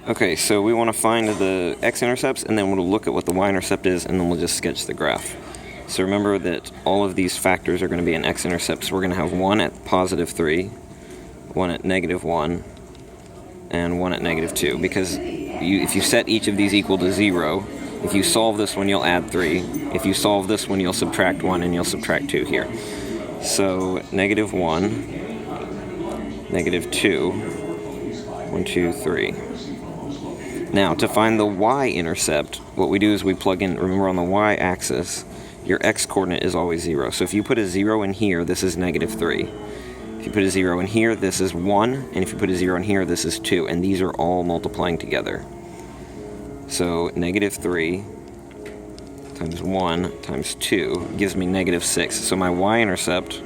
Okay, so we want to find the x-intercepts, and then we'll look at what the y-intercept is, and then we'll just sketch the graph. So remember that all of these factors are going to be an x-intercept. So we're going to have one at positive 3, one at negative 1, and one at negative 2. Because if you set each of these equal to 0, if you solve this one, you'll add 3. If you solve this one, you'll subtract 1, and you'll subtract 2 here. So negative 1, negative 2, 1, 2, 3. Now, to find the y-intercept, what we do is we plug in, remember on the y-axis, your x-coordinate is always 0. So if you put a 0 in here, this is negative 3. If you put a 0 in here, this is 1. And if you put a 0 in here, this is 2. And these are all multiplying together. So negative 3 times 1 times 2 gives me negative 6. So my y-intercept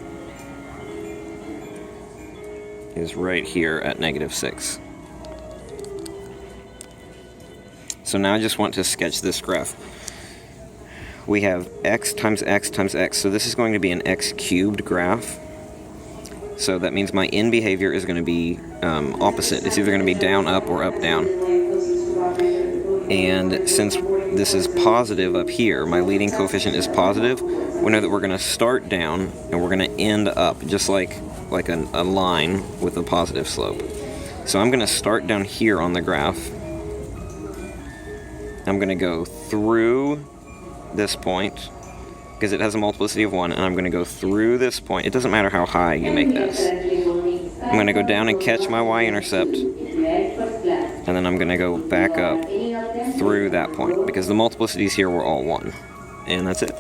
is right here at negative 6. So now I just want to sketch this graph. We have x times x times x, so this is going to be an x cubed graph. So that means my end behavior is going to be opposite. It's either going to be down, up, or up, down. And since this is positive up here, my leading coefficient is positive, we know that we're going to start down and we're going to end up, just like a line with a positive slope. So I'm going to start down here on the graph. I'm going to go through this point, because it has a multiplicity of 1, and I'm going to go through this point. It doesn't matter how high you make this. I'm going to go down and catch my y-intercept, and then I'm going to go back up through that point, because the multiplicities here were all 1. And that's it.